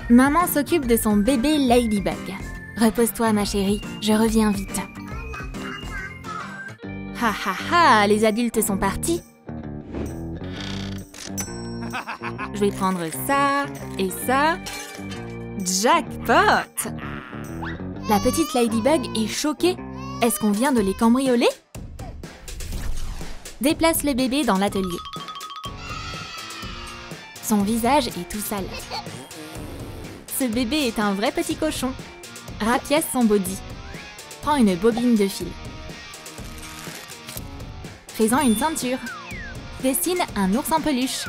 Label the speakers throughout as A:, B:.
A: Maman s'occupe de son bébé Ladybug. Repose-toi ma chérie, je reviens vite. Ha ha ha, les adultes sont partis. Je vais prendre ça et ça. Jackpot! La petite Ladybug est choquée. Est-ce qu'on vient de les cambrioler? Déplace le bébé dans l'atelier. Son visage est tout sale. Ce bébé est un vrai petit cochon. Rapièce son body. Prends une bobine de fil. Fais-en une ceinture. Dessine un ours en peluche.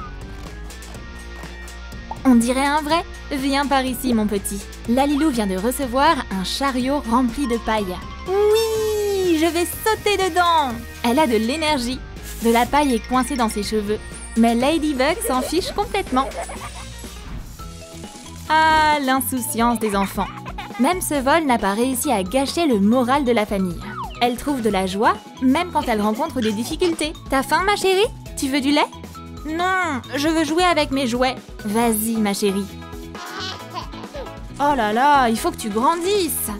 A: On dirait un vrai. Viens par ici, mon petit. Lalilou vient de recevoir un chariot rempli de paille. Oui, je vais sauter dedans. Elle a de l'énergie. De la paille est coincée dans ses cheveux. Mais Ladybug s'en fiche complètement. Ah, l'insouciance des enfants. Même ce vol n'a pas réussi à gâcher le moral de la famille. Elle trouve de la joie, même quand elle rencontre des difficultés. T'as faim, ma chérie? Tu veux du lait? Non, je veux jouer avec mes jouets. Vas-y, ma chérie. Oh là là, il faut que tu grandisses.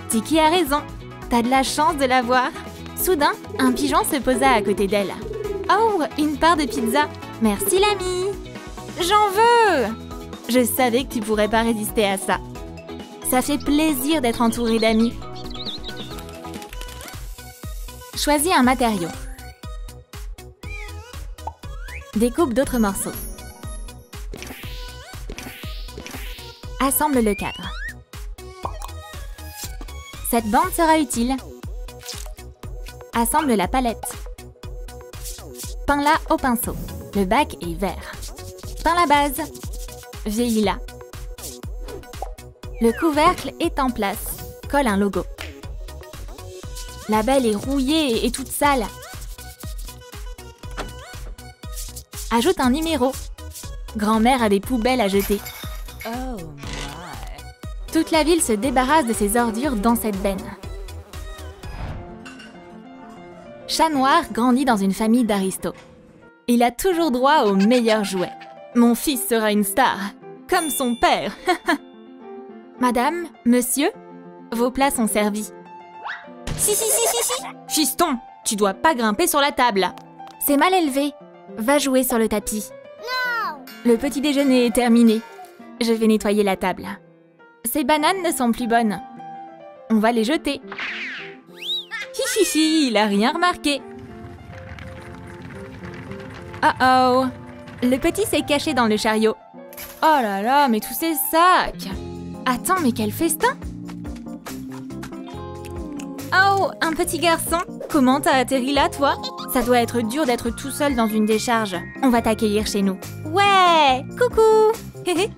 A: Tiki a raison. T'as de la chance de la voir. Soudain, un pigeon se posa à côté d'elle. Oh, une part de pizza. Merci, l'ami. J'en veux. Je savais que tu pourrais pas résister à ça. Ça fait plaisir d'être entourée d'amis. Choisis un matériau. Découpe d'autres morceaux. Assemble le cadre. Cette bande sera utile. Assemble la palette. Peins-la au pinceau. Le bac est vert. Peins la base. Vieillis-la. Le couvercle est en place. Colle un logo. La belle est rouillée et toute sale. Ajoute un numéro. Grand-mère a des poubelles à jeter.
B: Oh my.
A: Toute la ville se débarrasse de ses ordures dans cette benne. Chat Noir grandit dans une famille d'aristos. Il a toujours droit aux meilleurs jouets. Mon fils sera une star, comme son père. Madame, monsieur, vos plats sont servis. Si. Fiston, tu dois pas grimper sur la table. C'est mal élevé. Va jouer sur le tapis.
C: Non.
A: Le petit déjeuner est terminé. Je vais nettoyer la table. Ces bananes ne sont plus bonnes. On va les jeter. Hihihi, il a rien remarqué. Oh. Le petit s'est caché dans le chariot. Oh là là, mais tous ces sacs. Attends, mais quel festin! Oh, un petit garçon. Comment t'as atterri là, toi? Ça doit être dur d'être tout seul dans une décharge. On va t'accueillir chez nous. Ouais! Coucou!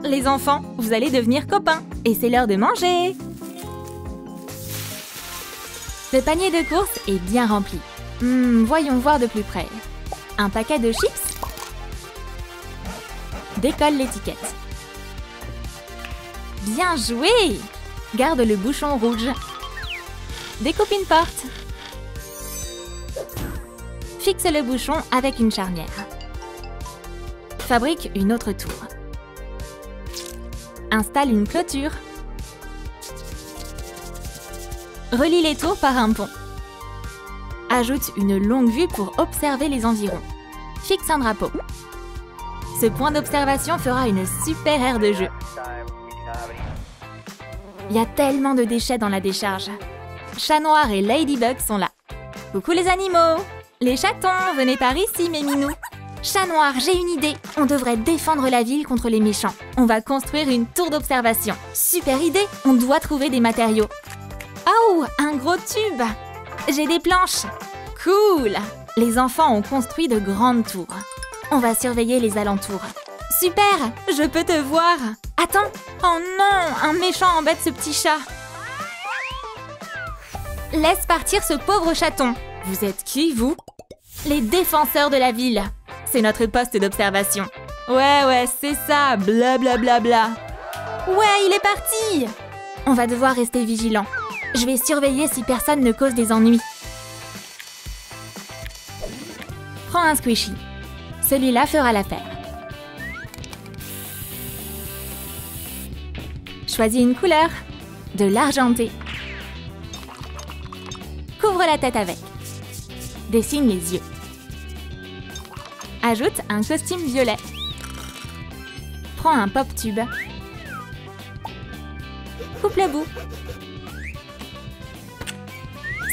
A: Les enfants, vous allez devenir copains. Et c'est l'heure de manger. Le panier de courses est bien rempli. Voyons voir de plus près. Un paquet de chips. Décolle l'étiquette. Bien joué! Garde le bouchon rouge. Découpe une porte. Fixe le bouchon avec une charnière. Fabrique une autre tour. Installe une clôture. Relie les tours par un pont. Ajoute une longue vue pour observer les environs. Fixe un drapeau. Ce point d'observation fera une super aire de jeu. Il y a tellement de déchets dans la décharge. Chat Noir et Ladybug sont là. Coucou les animaux! Les chatons, venez par ici, mes minous. Chat Noir, j'ai une idée. On devrait défendre la ville contre les méchants. On va construire une tour d'observation. Super idée! On doit trouver des matériaux. Oh, un gros tube! J'ai des planches. Cool! Les enfants ont construit de grandes tours. On va surveiller les alentours. Super! Je peux te voir. Attends! Oh non! Un méchant embête ce petit chat. Laisse partir ce pauvre chaton. Vous êtes qui, vous? Les défenseurs de la ville. C'est notre poste d'observation. Ouais, c'est ça. Blablabla. Ouais, il est parti. On va devoir rester vigilants. Je vais surveiller si personne ne cause des ennuis. Prends un squishy. Celui-là fera l'affaire. Choisis une couleur. De l'argenté. Couvre la tête avec. Dessine les yeux. Ajoute un costume violet. Prends un pop tube. Coupe le bout.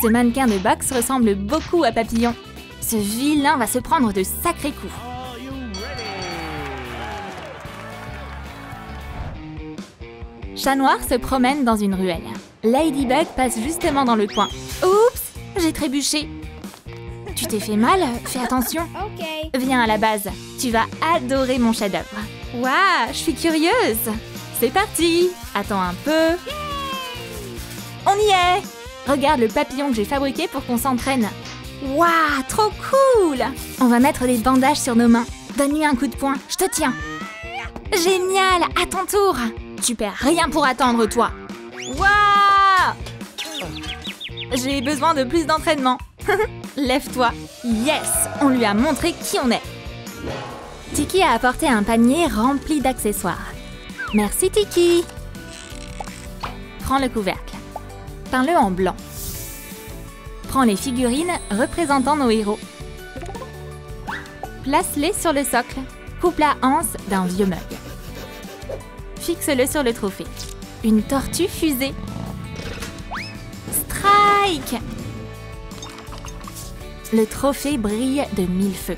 A: Ce mannequin de boxe ressemble beaucoup à Papillon. Ce vilain va se prendre de sacrés coups. Chat Noir se promène dans une ruelle. Ladybug passe justement dans le coin. Oups, j'ai trébuché. Tu t'es fait mal? Fais attention.
B: Okay.
A: Viens à la base. Tu vas adorer mon chef-d'œuvre. Waouh, je suis curieuse. C'est parti. Attends un peu. On y est. Regarde le papillon que j'ai fabriqué pour qu'on s'entraîne. Waouh, trop cool. On va mettre des bandages sur nos mains. Donne-lui un coup de poing, je te tiens. Génial, à ton tour. Tu perds rien pour attendre, toi. Waouh. J'ai besoin de plus d'entraînement. Lève-toi. Yes, on lui a montré qui on est. Tiki a apporté un panier rempli d'accessoires. Merci, Tiki. Prends le couvercle. Peins-le en blanc. Prends les figurines représentant nos héros. Place-les sur le socle. Coupe la anse d'un vieux mug. Fixe-le sur le trophée. Une tortue fusée. Strike! Le trophée brille de 1000 feux.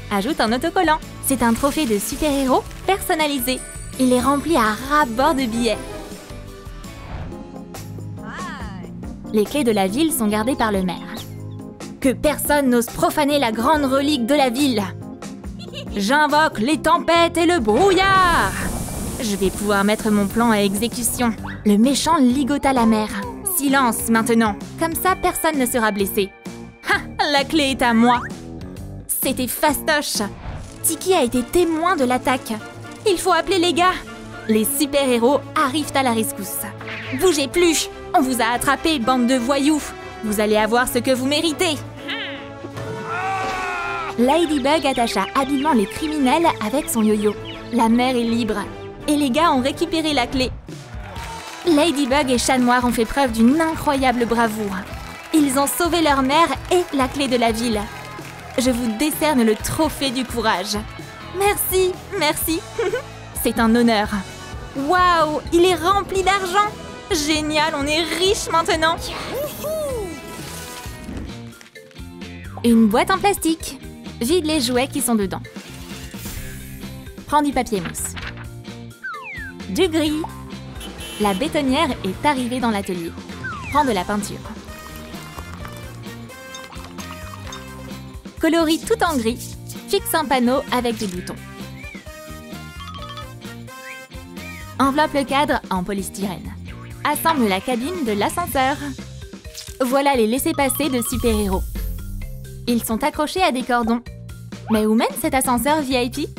A: Ajoute un autocollant. C'est un trophée de super-héros personnalisé. Il est rempli à ras-bord de billets. Les clés de la ville sont gardées par le maire. Que personne n'ose profaner la grande relique de la ville. J'invoque les tempêtes et le brouillard. Je vais pouvoir mettre mon plan à exécution. Le méchant ligota la mer. Silence maintenant. Comme ça, personne ne sera blessé. Ha! La clé est à moi. C'était fastoche. Tiki a été témoin de l'attaque. Il faut appeler les gars. Les super-héros arrivent à la rescousse. Bougez plus. On vous a attrapé, bande de voyous. Vous allez avoir ce que vous méritez. Ladybug attacha habilement les criminels avec son yo-yo. La mer est libre. Et les gars ont récupéré la clé. Ladybug et Chat Noir ont fait preuve d'une incroyable bravoure. Ils ont sauvé leur mère et la clé de la ville. Je vous décerne le trophée du courage. Merci, merci. C'est un honneur. Waouh, il est rempli d'argent. Génial, on est riche maintenant. Une boîte en plastique. Vide les jouets qui sont dedans. Prends du papier mousse. Du gris. La bétonnière est arrivée dans l'atelier. Prends de la peinture. Colorie tout en gris. Fixe un panneau avec des boutons. Enveloppe le cadre en polystyrène. Assemble la cabine de l'ascenseur. Voilà les laissez-passer de super-héros. Ils sont accrochés à des cordons. Mais où mène cet ascenseur VIP?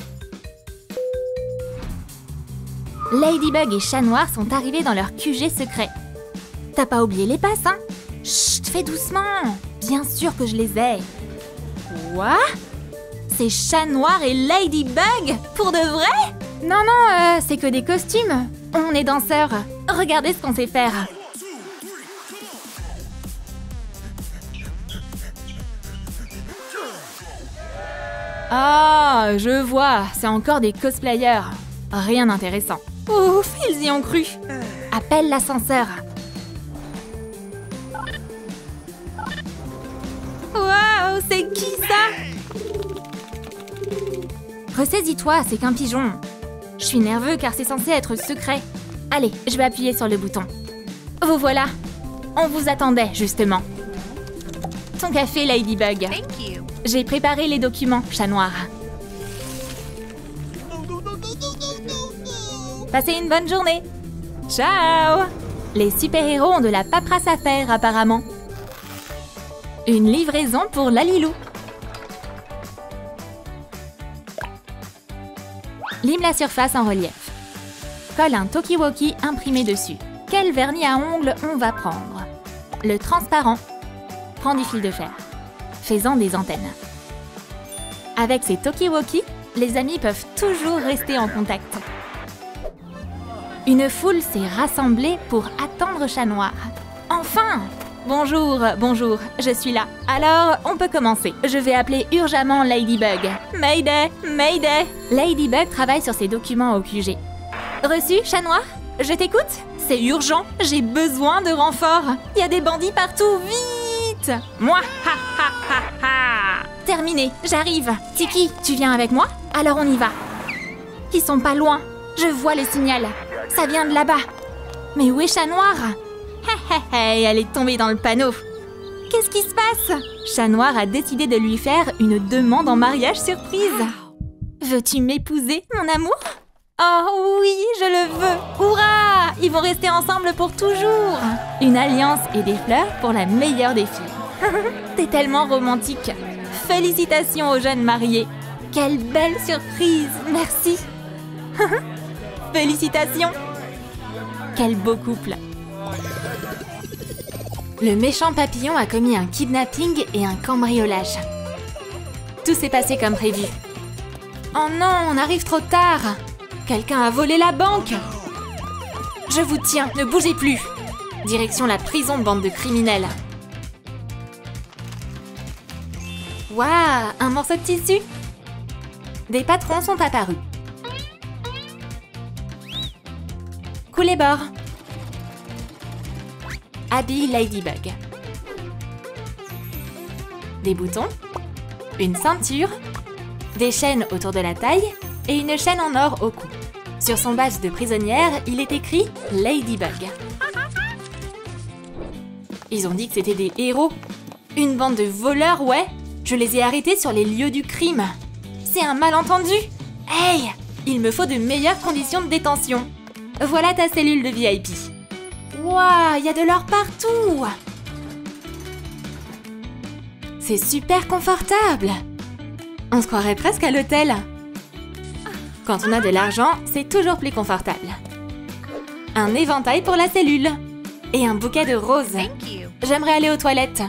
A: Ladybug et Chat Noir sont arrivés dans leur QG secret. T'as pas oublié les passes, hein? Chut, fais doucement. Bien sûr que je les ai. Quoi? C'est Chat Noir et Ladybug? Pour de vrai? Non, non, c'est que des costumes. On est danseurs. Regardez ce qu'on sait faire. Ah, je vois. C'est encore des cosplayers. Rien d'intéressant. Ouf, ils y ont cru. Appelle l'ascenseur. Waouh, c'est qui ça? Ressaisis-toi, c'est qu'un pigeon. Je suis nerveux car c'est censé être secret. Allez, je vais appuyer sur le bouton. Vous voilà. On vous attendait, justement. Ton café, Ladybug.
B: Thank you.
A: J'ai préparé les documents, Chat Noir. Passez une bonne journée. Ciao! Les super-héros ont de la paperasse à faire, apparemment. Une livraison pour Lalilou. Lime la surface en relief. Colle un talkie-walkie imprimé dessus. Quel vernis à ongles on va prendre? Le transparent. Prends du fil de fer. Fais-en des antennes. Avec ces talkie-walkie, les amis peuvent toujours rester en contact. Une foule s'est rassemblée pour attendre Chat Noir. Enfin! Bonjour, bonjour, je suis là. Alors, on peut commencer. Je vais appeler urgemment Ladybug. Mayday, Mayday! Ladybug travaille sur ses documents au QG. Reçu, Chat Noir? Je t'écoute? C'est urgent, j'ai besoin de renforts. Il y a des bandits partout, vite! Moi, ha ha ha ha! Terminé, j'arrive. Tiki, tu viens avec moi? Alors on y va. Ils sont pas loin. Je vois le signal. Ça vient de là-bas. Mais où est Chat Noir? Elle est tombée dans le panneau. Qu'est-ce qui se passe? Chat Noir a décidé de lui faire une demande en mariage surprise. Veux-tu m'épouser, mon amour? Oh oui, je le veux. Hourra! Ils vont rester ensemble pour toujours. Une alliance et des fleurs pour la meilleure des filles. T'es tellement romantique. Félicitations aux jeunes mariés. Quelle belle surprise, merci. Félicitations. Quel beau couple. Le méchant papillon a commis un kidnapping et un cambriolage. Tout s'est passé comme prévu. Oh non, on arrive trop tard. Quelqu'un a volé la banque. Je vous tiens, ne bougez plus. Direction la prison, bande de criminels. Waouh, un morceau de tissu. Des patrons sont apparus. Coulez bord. Habille Ladybug. Des boutons, une ceinture, des chaînes autour de la taille et une chaîne en or au cou. Sur son badge de prisonnière, il est écrit Ladybug. Ils ont dit que c'était des héros. Une bande de voleurs, ouais. Je les ai arrêtés sur les lieux du crime. C'est un malentendu. Hey, il me faut de meilleures conditions de détention. Voilà ta cellule de VIP. Waouh, il y a de l'or partout. C'est super confortable. On se croirait presque à l'hôtel. Quand on a de l'argent, c'est toujours plus confortable. Un éventail pour la cellule. Et un bouquet de roses. J'aimerais aller aux toilettes.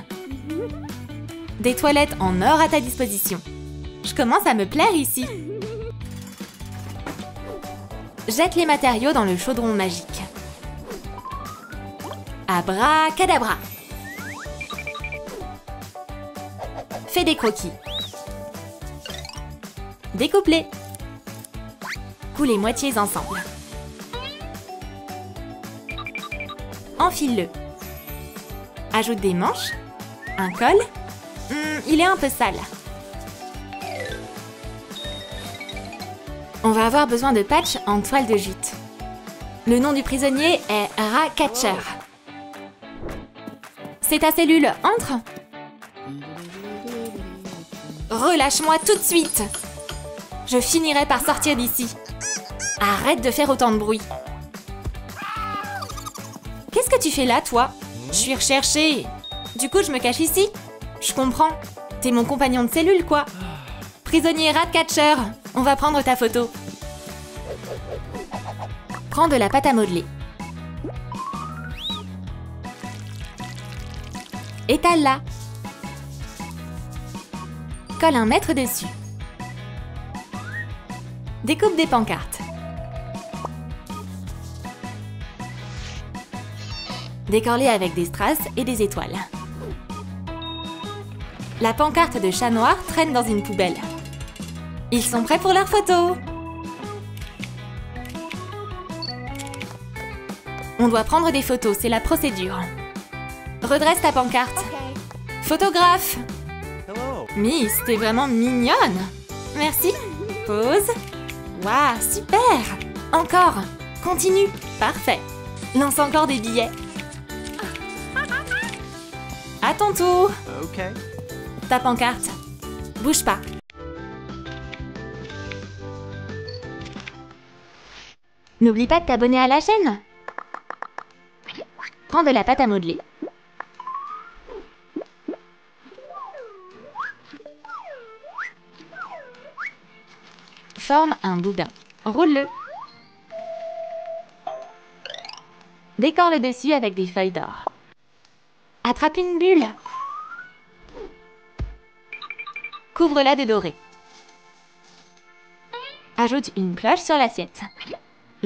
A: Des toilettes en or à ta disposition. Je commence à me plaire ici. Jette les matériaux dans le chaudron magique. Abracadabra. Fais des croquis. Découpe-les. Coule les moitiés ensemble. Enfile-le. Ajoute des manches. Un col. Il est un peu sale. On va avoir besoin de patchs en toile de jute. Le nom du prisonnier est Ratcatcher. C'est ta cellule, entre. Relâche-moi tout de suite. Je finirai par sortir d'ici. Arrête de faire autant de bruit. Qu'est-ce que tu fais là, toi? Je suis recherchée. Du coup, je me cache ici. Je comprends. T'es mon compagnon de cellule, quoi. Prisonnier Ratcatcher, on va prendre ta photo. Prends de la pâte à modeler. Étale-la. Colle un mètre dessus. Découpe des pancartes. Décore-les avec des strass et des étoiles. La pancarte de Chat Noir traîne dans une poubelle. Ils sont prêts pour leur photo. On doit prendre des photos, c'est la procédure. Redresse ta pancarte. Photographe. Miss, t'es vraiment mignonne. Merci. Pause. Waouh, super. Encore. Continue. Parfait. Lance encore des billets. À ton tour.
C: Ok.
A: Ta pancarte. Bouge pas. N'oublie pas de t'abonner à la chaîne. Prends de la pâte à modeler. Forme un boudin. Roule-le. Décore le dessus avec des feuilles d'or. Attrape une bulle. Couvre-la de doré. Ajoute une cloche sur l'assiette.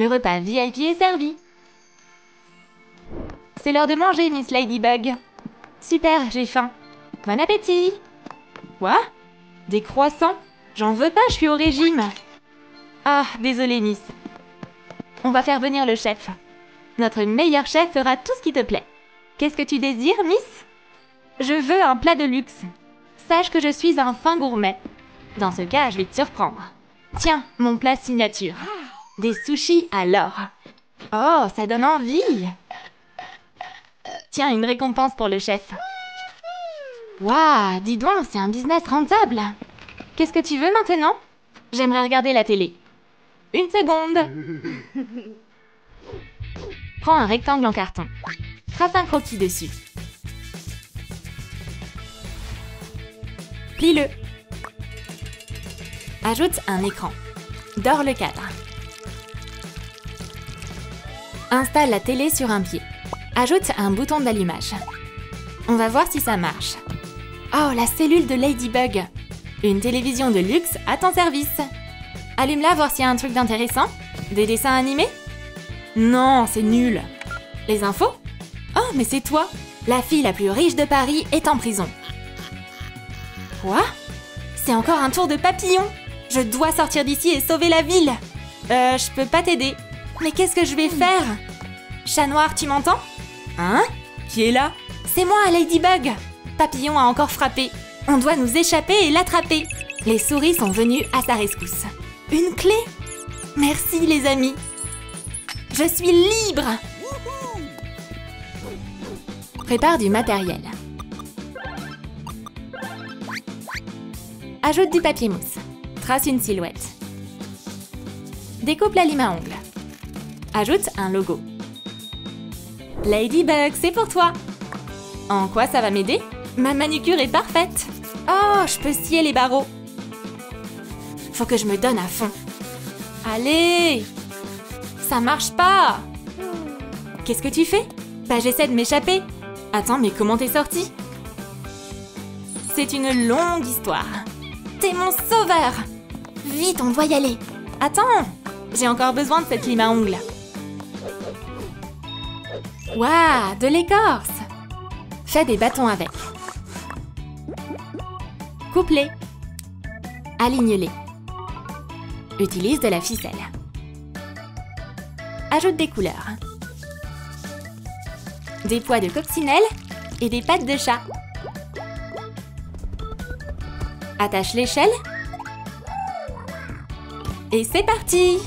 A: Le repas VIP est servi. C'est l'heure de manger, Miss Ladybug. Super, j'ai faim. Bon appétit. Quoi? Des croissants? J'en veux pas, je suis au régime. Ah, désolée, Miss. On va faire venir le chef. Notre meilleur chef fera tout ce qui te plaît. Qu'est-ce que tu désires, Miss? Je veux un plat de luxe. Sache que je suis un fin gourmet. Dans ce cas, je vais te surprendre. Tiens, mon plat signature. Des sushis à l'or. Oh, ça donne envie. Tiens, une récompense pour le chef. Waouh, dis donc, c'est un business rentable. Qu'est-ce que tu veux maintenant? J'aimerais regarder la télé. Une seconde. Prends un rectangle en carton. Trace un croquis dessus. Plie-le. Ajoute un écran. Dore le cadre. Installe la télé sur un pied. Ajoute un bouton d'allumage. On va voir si ça marche. Oh, la cellule de Ladybug. Une télévision de luxe à ton service. Allume-la voir s'il y a un truc d'intéressant. Des dessins animés? Non, c'est nul. Les infos? Oh, mais c'est toi. La fille la plus riche de Paris est en prison. Quoi? C'est encore un tour de papillon. Je dois sortir d'ici et sauver la ville. Je peux pas t'aider. Mais qu'est-ce que je vais faire? Chat noir, tu m'entends? Hein? Qui est là? C'est moi, Ladybug. Papillon a encore frappé. On doit nous échapper et l'attraper. Les souris sont venues à sa rescousse. Une clé? Merci, les amis. Je suis libre. Prépare du matériel. Ajoute du papier mousse. Trace une silhouette. Découpe la lime à ongles. Ajoute un logo. Ladybug, c'est pour toi. En quoi ça va m'aider? Ma manucure est parfaite. Oh, je peux scier les barreaux. Faut que je me donne à fond. Allez! Ça marche pas! Qu'est-ce que tu fais? Bah, j'essaie de m'échapper. Attends, mais comment t'es sortie? C'est une longue histoire. T'es mon sauveur! Vite, on doit y aller. Attends! J'ai encore besoin de cette lime à ongles. Waouh, de l'écorce! Fais des bâtons avec. Coupe-les. Aligne-les. Utilise de la ficelle. Ajoute des couleurs. Des pois de coccinelle et des pattes de chat. Attache l'échelle. Et c'est parti!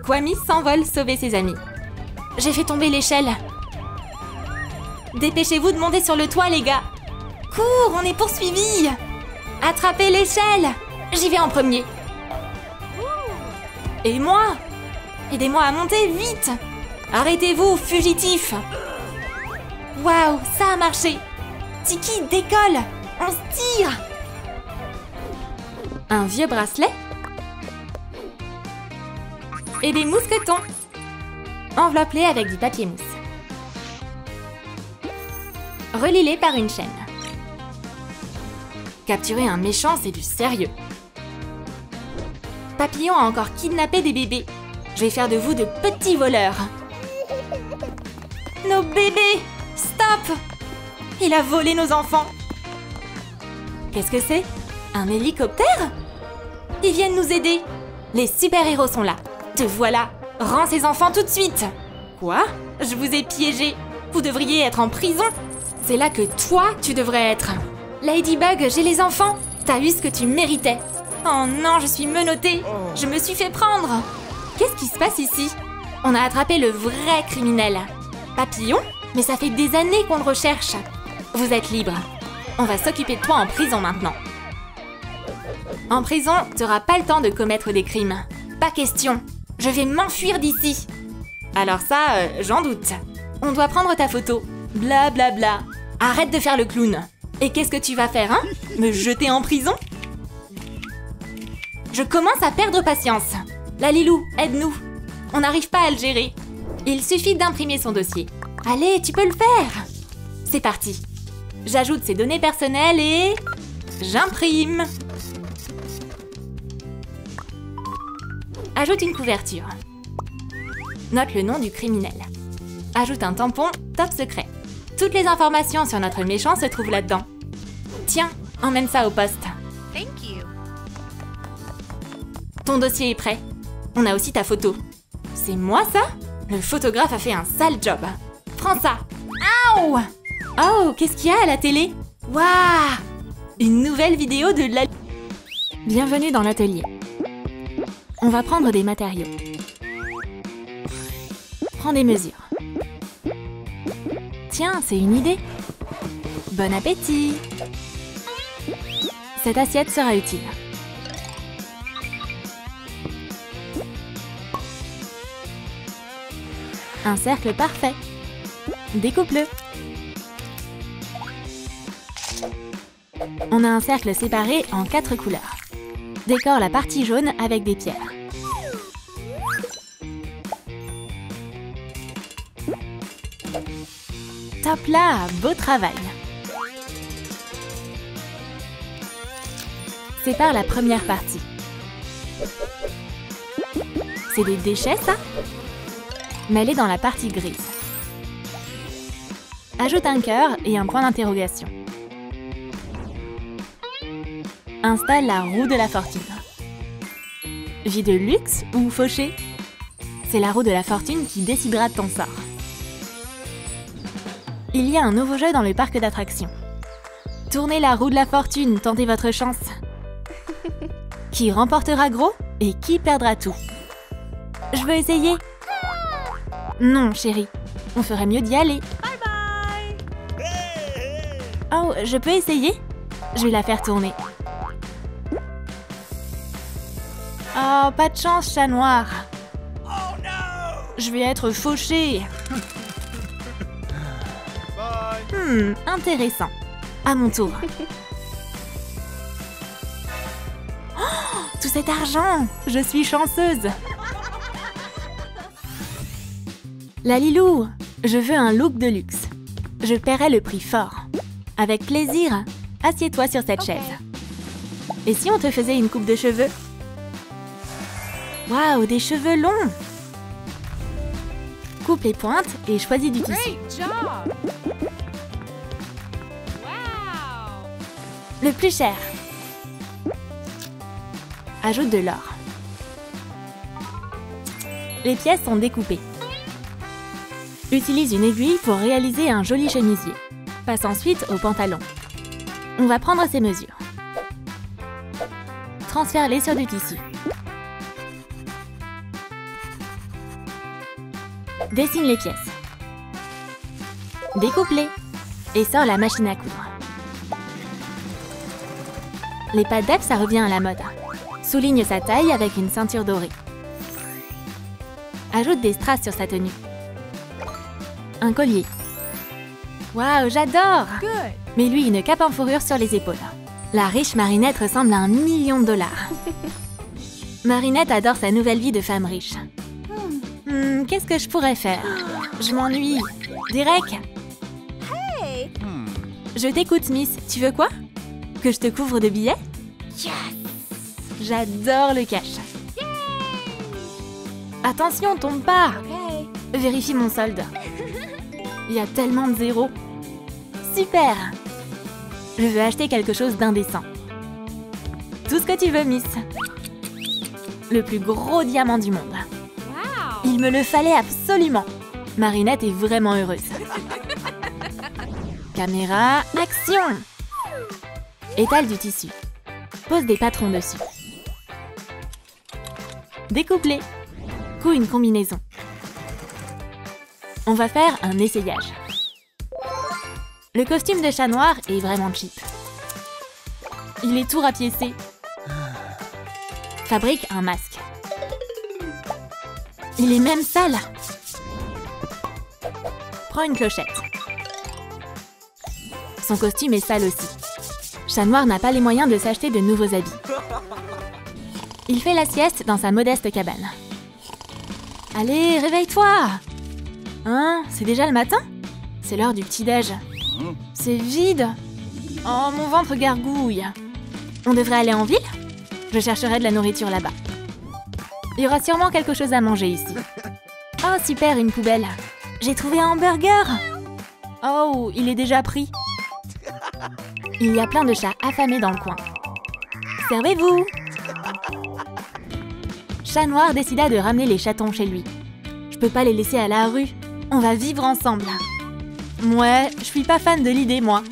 A: Kwami s'envole sauver ses amis. J'ai fait tomber l'échelle. Dépêchez-vous de monter sur le toit, les gars. Cours, on est poursuivis. Attrapez l'échelle. J'y vais en premier. Et moi? Aidez-moi à monter, vite. Arrêtez-vous, fugitifs. Waouh, ça a marché. Tiki décolle. On se tire. Un vieux bracelet. Et des mousquetons. Enveloppe-les avec du papier mousse. Relie-les par une chaîne. Capturer un méchant, c'est du sérieux. Papillon a encore kidnappé des bébés. Je vais faire de vous de petits voleurs. Nos bébés! Stop! Il a volé nos enfants. Qu'est-ce que c'est? Un hélicoptère? Ils viennent nous aider. Les super-héros sont là. Te voilà. Rends ces enfants tout de suite. Quoi? Je vous ai piégé. Vous devriez être en prison. C'est là que toi, tu devrais être. Ladybug, j'ai les enfants. T'as eu ce que tu méritais. Oh non, je suis menottée. Je me suis fait prendre. Qu'est-ce qui se passe ici? On a attrapé le vrai criminel. Papillon? Mais ça fait des années qu'on le recherche. Vous êtes libre. On va s'occuper de toi en prison maintenant. En prison, t'auras pas le temps de commettre des crimes. Pas question. Je vais m'enfuir d'ici. Alors ça, j'en doute. On doit prendre ta photo. Bla bla bla. Arrête de faire le clown. Et qu'est-ce que tu vas faire, hein? Me jeter en prison? Je commence à perdre patience. Lalilou, aide-nous. On n'arrive pas à le gérer. Il suffit d'imprimer son dossier. Allez, tu peux le faire. C'est parti. J'ajoute ses données personnelles et... j'imprime. Ajoute une couverture. Note le nom du criminel. Ajoute un tampon top secret. Toutes les informations sur notre méchant se trouvent là-dedans. Tiens, emmène ça au poste.
B: Thank you.
A: Ton dossier est prêt. On a aussi ta photo. C'est moi ça? Le photographe a fait un sale job. Prends ça. Aouh! Oh, qu'est-ce qu'il y a à la télé? Waouh! Une nouvelle vidéo de la... Bienvenue dans l'atelier. On va prendre des matériaux. Prends des mesures. Tiens, c'est une idée. Bon appétit! Cette assiette sera utile. Un cercle parfait. Découpe-le. On a un cercle séparé en 4 couleurs. Décore la partie jaune avec des pierres. Top là, beau travail. Sépare la première partie. C'est des déchets, ça? Mets-les dans la partie grise. Ajoute un cœur et un point d'interrogation. Installe la roue de la fortune. Vie de luxe ou fauché? C'est la roue de la fortune qui décidera de ton sort. Il y a un nouveau jeu dans le parc d'attractions. Tournez la roue de la fortune, tentez votre chance. Qui remportera gros et qui perdra tout? Je veux essayer. Non, chérie. On ferait mieux d'y aller.
B: Bye bye.
A: Oh, je peux essayer? Je vais la faire tourner. Oh, pas de chance, chat noir.
C: Oh no!
A: Je vais être fauchée.
C: Bye.
A: Intéressant. À mon tour. Oh, tout cet argent! Je suis chanceuse. Lalilou, je veux un look de luxe. Je paierai le prix fort. Avec plaisir, assieds-toi sur cette chaise. Et si on te faisait une coupe de cheveux? Waouh, des cheveux longs! Coupe les pointes et choisis du tissu.
B: Great job. Wow.
A: Le plus cher. Ajoute de l'or. Les pièces sont découpées. Utilise une aiguille pour réaliser un joli chemisier. Passe ensuite au pantalon. On va prendre ces mesures. Transfère-les sur du tissu. Dessine les pièces. Découpe-les. Et sors la machine à coudre. Les pattes d'œuf, ça revient à la mode. Souligne sa taille avec une ceinture dorée. Ajoute des strass sur sa tenue. Un collier. Waouh, j'adore!
B: Good.
A: Mais lui, une cape en fourrure sur les épaules. La riche Marinette ressemble à $1 million. Marinette adore sa nouvelle vie de femme riche. Qu'est-ce que je pourrais faire? Je m'ennuie. Direct?
B: Hey.
A: Je t'écoute, Miss. Tu veux quoi? Que je te couvre de billets?
B: Yes.
A: J'adore le cash. Attention, tombe pas!
B: Okay.
A: Vérifie mon solde. Il y a tellement de zéros. Super! Je veux acheter quelque chose d'indécent. Tout ce que tu veux, Miss. Le plus gros diamant du monde.
B: Wow.
A: Il me le fallait absolument. Marinette est vraiment heureuse. Caméra, action! Étale du tissu. Pose des patrons dessus. Découpe-les. Couds une combinaison. On va faire un essayage. Le costume de chat noir est vraiment cheap. Il est tout rapiécé. Fabrique un masque. Il est même sale. Prends une clochette. Son costume est sale aussi. Chat noir n'a pas les moyens de s'acheter de nouveaux habits. Il fait la sieste dans sa modeste cabane. Allez, réveille-toi! Hein? C'est déjà le matin? C'est l'heure du petit-déj. C'est vide. Oh, mon ventre gargouille. On devrait aller en ville? Je chercherai de la nourriture là-bas. Il y aura sûrement quelque chose à manger ici. Oh super, une poubelle. J'ai trouvé un hamburger. Oh, il est déjà pris. Il y a plein de chats affamés dans le coin. Servez-vous. Chat Noir décida de ramener les chatons chez lui. Je peux pas les laisser à la rue. On va vivre ensemble. Ouais, je suis pas fan de l'idée, moi.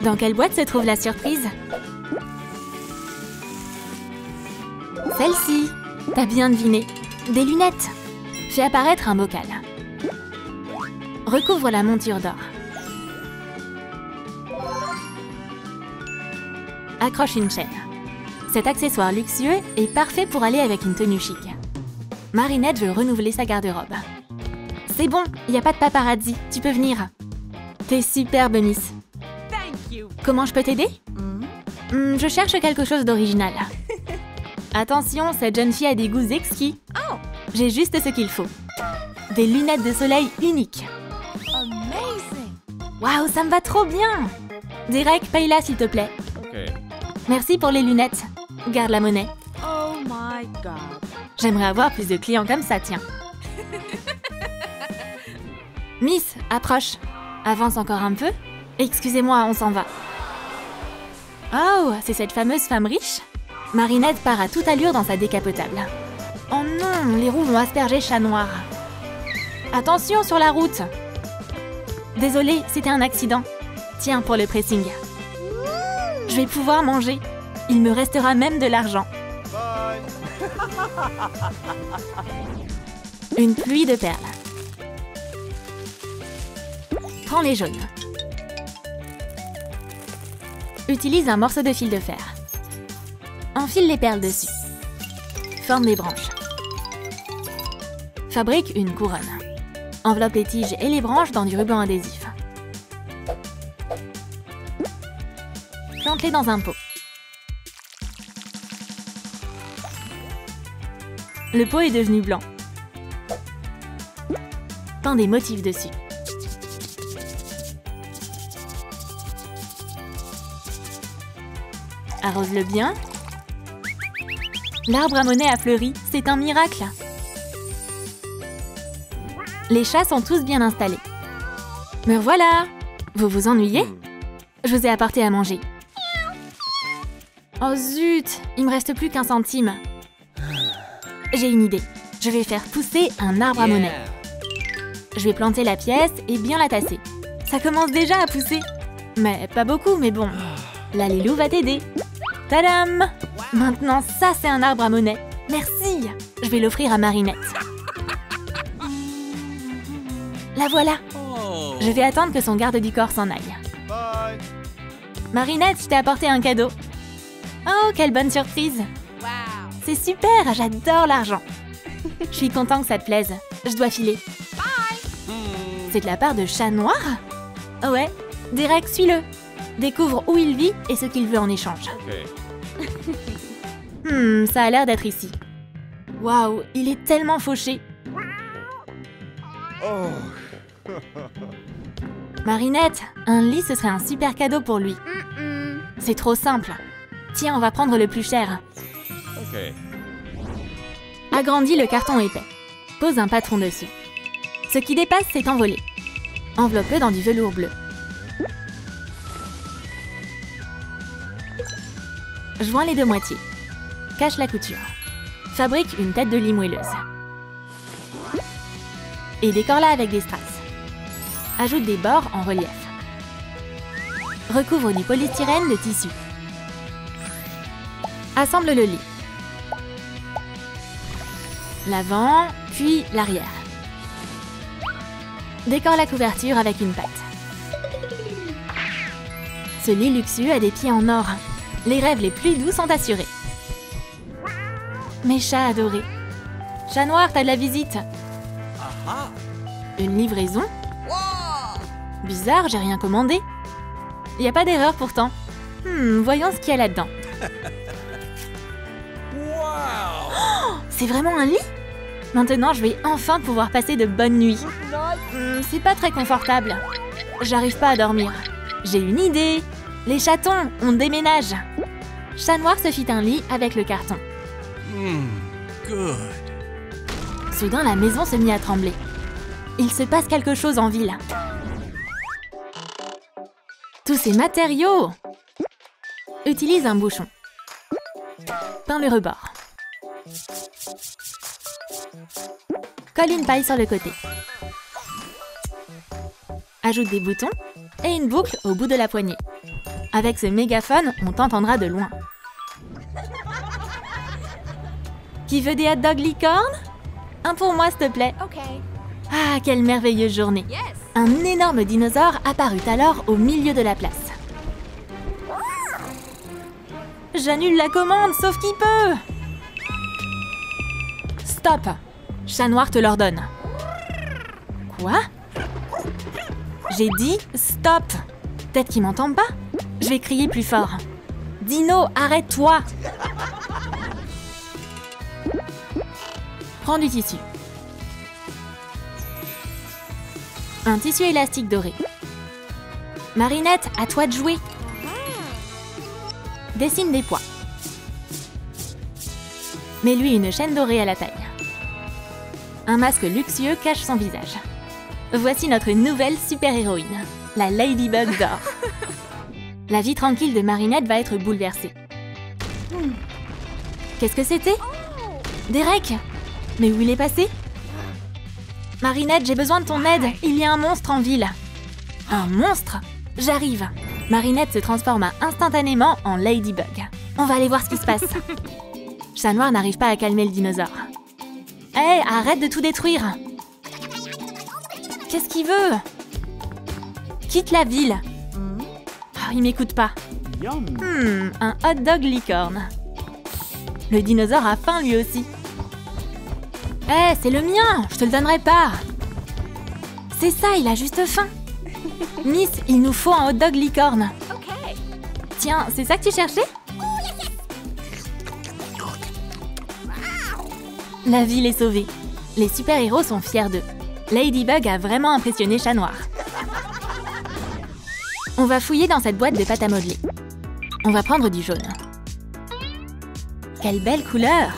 A: Dans quelle boîte se trouve la surprise? Celle-ci. T'as bien deviné. Des lunettes. Fais apparaître un bocal. Recouvre la monture d'or. Accroche une chaîne. Cet accessoire luxueux est parfait pour aller avec une tenue chic. Marinette veut renouveler sa garde-robe. C'est bon, il n'y a pas de paparazzi, tu peux venir. T'es superbe, Miss.
B: Thank you.
A: Comment je peux t'aider? Je cherche quelque chose d'original. Attention, cette jeune fille a des goûts exquis.
B: Oh,
A: J'ai juste ce qu'il faut. Des lunettes de soleil uniques.
B: amazing.
A: Waouh, ça me va trop bien! Derek, paye-la s'il te plaît.
C: Okay.
A: Merci pour les lunettes. Garde la monnaie.
B: Oh my god.
A: J'aimerais avoir plus de clients comme ça, tiens. Miss, approche. Avance encore un peu. Excusez-moi, on s'en va. Oh, c'est cette fameuse femme riche? Marinette part à toute allure dans sa décapotable. Oh non, les roues vont asperger Chat Noir. Attention sur la route. Désolée, c'était un accident. Tiens, pour le pressing. Je vais pouvoir manger. Il me restera même de l'argent.
C: Bye.
A: Une pluie de perles. Prends les jaunes. Utilise un morceau de fil de fer. Enfile les perles dessus. Forme des branches. Fabrique une couronne. Enveloppe les tiges et les branches dans du ruban adhésif. Plante-les dans un pot. Le pot est devenu blanc. Peins des motifs dessus. Arrose-le bien. L'arbre à monnaie a fleuri, c'est un miracle. Les chats sont tous bien installés. Me voilà! Vous vous ennuyez? Je vous ai apporté à manger. Oh zut! Il me reste plus qu'un centime. J'ai une idée. Je vais faire pousser un arbre à monnaie. Je vais planter la pièce et bien la tasser. Ça commence déjà à pousser. Mais pas beaucoup, mais bon. La Lilou va t'aider. Tadam! Maintenant, ça, c'est un arbre à monnaie. Merci! Je vais l'offrir à Marinette. La voilà!
C: Oh.
A: Je vais attendre que son garde du corps s'en aille.
C: Bye.
A: Marinette, je t'ai apporté un cadeau. Oh, quelle bonne surprise!
B: Wow.
A: C'est super! J'adore l'argent. Je suis content que ça te plaise. Je dois filer. C'est de la part de Chat Noir? Oh ouais, Derek, suis-le. Découvre où il vit et ce qu'il veut en échange.
C: Okay.
A: Ça a l'air d'être ici. Waouh, il est tellement fauché.
C: Oh.
A: Marinette, un lit, ce serait un super cadeau pour lui. C'est trop simple. Tiens, on va prendre le plus cher.
C: Okay.
A: Agrandis le carton épais. Pose un patron dessus. Ce qui dépasse s'est envolé. Enveloppe-le dans du velours bleu. Joins les deux moitiés. Cache la couture. Fabrique une tête de lit moelleuse. Et décore-la avec des strass. Ajoute des bords en relief. Recouvre du polystyrène de tissu. Assemble le lit. L'avant, puis l'arrière. Décore la couverture avec une patte. Ce lit luxueux a des pieds en or. Les rêves les plus doux sont assurés. Mes chats adorés. Chat Noir, t'as de la visite.
C: Aha.
A: Une livraison? Bizarre, j'ai rien commandé. Y a pas d'erreur pourtant. Voyons ce qu'il y a là-dedans.
C: Wow.
A: C'est vraiment un lit? Maintenant, je vais enfin pouvoir passer de bonnes nuits. C'est pas très confortable. J'arrive pas à dormir. J'ai une idée. Les chatons, on déménage. Chat Noir se fit un lit avec le carton.
C: Good.
A: Soudain, la maison se mit à trembler. Il se passe quelque chose en ville. Tous ces matériaux! Utilise un bouchon. Peins le rebord. Colle une paille sur le côté. Ajoute des boutons et une boucle au bout de la poignée. Avec ce mégaphone, on t'entendra de loin. Qui veut des hot dogs licorne? Un pour moi, s'il te plaît.
B: Okay.
A: Ah, quelle merveilleuse journée!
B: Yes.
A: Un énorme dinosaure apparut alors au milieu de la place. J'annule la commande, sauf qui peut! Stop! Chat Noir te l'ordonne. Quoi? J'ai dit stop! Peut-être qu'il m'entend pas? Je vais crier plus fort. Dino, arrête-toi! Prends du tissu. Un tissu élastique doré. Marinette, à toi de jouer. Dessine des pois. Mets-lui une chaîne dorée à la taille. Un masque luxueux cache son visage. Voici notre nouvelle super-héroïne, la Ladybug d'or. La vie tranquille de Marinette va être bouleversée. Qu'est-ce que c'était? Derek? Mais où il est passé? Marinette, j'ai besoin de ton aide. Il y a un monstre en ville. Un monstre? J'arrive. Marinette se transforma instantanément en Ladybug. On va aller voir ce qui se passe. Chat Noir n'arrive pas à calmer le dinosaure. Hé, arrête de tout détruire! Qu'est-ce qu'il veut? Quitte la ville. Oh, il m'écoute pas. Un hot dog licorne. Le dinosaure a faim lui aussi. Hé, c'est le mien, je te le donnerai pas. C'est ça, il a juste faim. Miss, il nous faut un hot dog licorne.
B: Okay.
A: Tiens, c'est ça que tu cherchais? La ville est sauvée. Les super-héros sont fiers d'eux. Ladybug a vraiment impressionné Chat Noir. On va fouiller dans cette boîte de pâte à modeler. On va prendre du jaune. Quelle belle couleur!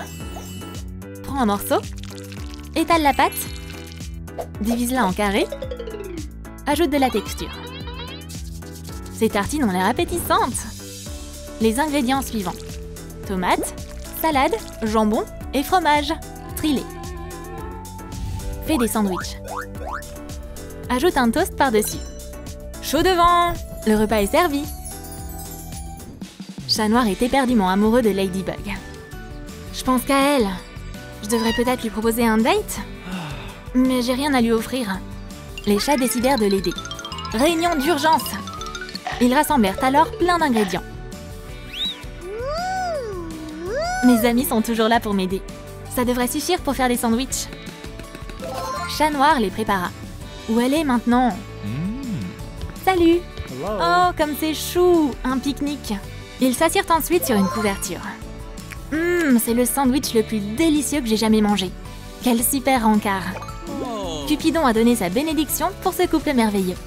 A: Prends un morceau. Étale la pâte. Divise-la en carrés. Ajoute de la texture. Ces tartines ont l'air appétissantes. Les ingrédients suivants. Tomates, salade, jambon et fromage. Trie-les. Fais des sandwichs. Ajoute un toast par-dessus. Chaud devant! Le repas est servi. Chat Noir est éperdument amoureux de Ladybug. Je pense qu'à elle. Je devrais peut-être lui proposer un date? Mais j'ai rien à lui offrir. Les chats décidèrent de l'aider. Réunion d'urgence! Ils rassemblèrent alors plein d'ingrédients. Mes amis sont toujours là pour m'aider. Ça devrait suffire pour faire des sandwichs. Chat Noir les prépara. Où elle est maintenant? Salut! Oh, comme c'est chou! Un pique-nique. Ils s'assirent ensuite sur une couverture. C'est le sandwich le plus délicieux que j'ai jamais mangé. Quel super rencard! Cupidon a donné sa bénédiction pour ce couple merveilleux.